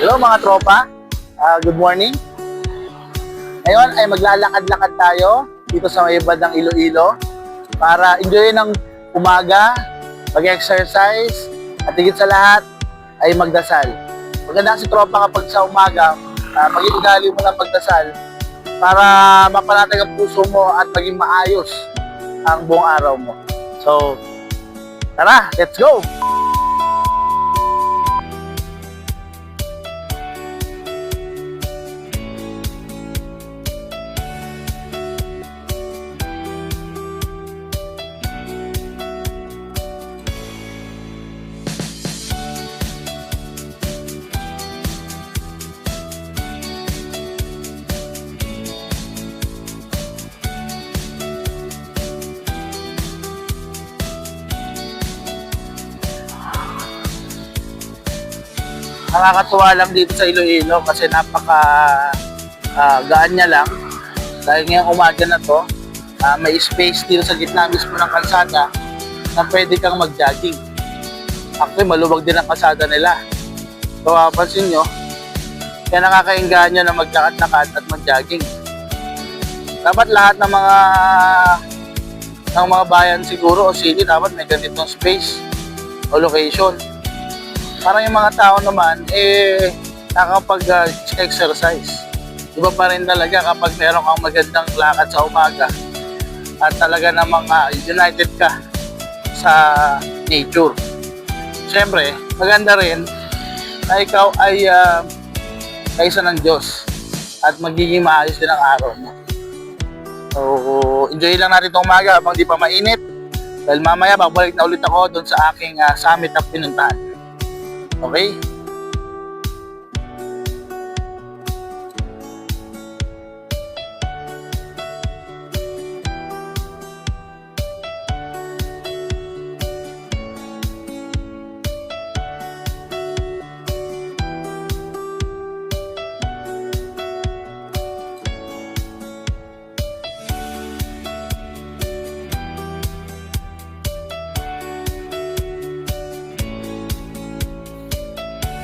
Hello mga tropa, good morning. Ngayon ay maglalakad-lakad tayo dito sa may bandang Iloilo para enjoyin ng umaga, mag-exercise at higit sa lahat ay magdasal. Maganda si tropa kapag sa umaga, pag-iugali mo ng pagdasal para mapanatag ang puso mo at maging maayos ang buong araw mo. So, tara, let's go! Nakakatuwa lang dito sa Iloilo kasi napaka gaan niya lang. Dahil ngayong umaga na to, may space dito sa gitna mismo ng kalsada na pwede kang mag-jogging. Actually, maluwag din ang kalsada nila. So, pansin nyo, kaya nakakaingaan nyo na maglakad-lakad at mag-jogging. Dapat lahat ng mga bayan siguro o city dapat may ganitong space o location. Parang yung mga tao naman, nakakapag-exercise. Iba pa rin talaga kapag meron kang magandang lakad sa umaga at talaga namang united ka sa nature. Siyempre, maganda rin na ikaw ay kaisa ng Diyos at magiging maayos din ang araw mo. So, enjoy lang natin itong umaga habang di pa mainit. Dahil mamaya, babalik na ulit ako doon sa aking summit na pinuntahan. Okay?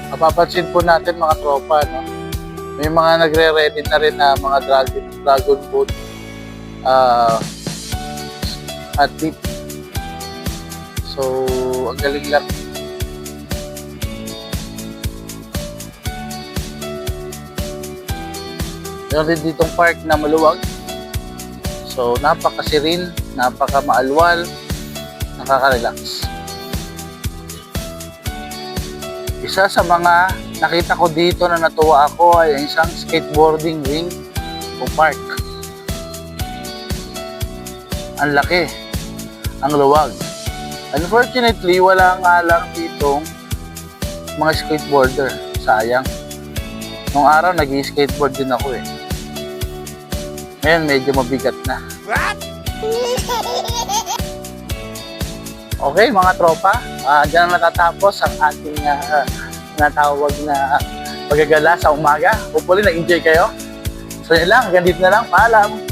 Mapapansin po natin mga tropa, no? May mga nagre-ready na rin na mga dragon boat athlete. So, ang galing lang. Meron din ditong park na maluwag. So, napakasirin, napaka-maalwal, nakaka-relax. Isa sa mga nakita ko dito na natuwa ako ay isang skateboarding ring o park. Ang laki, ang luwag. Unfortunately, wala nga lang ditong mga skateboarder. Sayang. Nung araw, nag-skateboard din ako eh. Ngayon, medyo mabigat na. Okay mga tropa, dyan na natatapos ang ating natawag na paggagala sa umaga. Hopefully na-enjoy kayo. So yun lang, hanggang dito na lang. Paalam!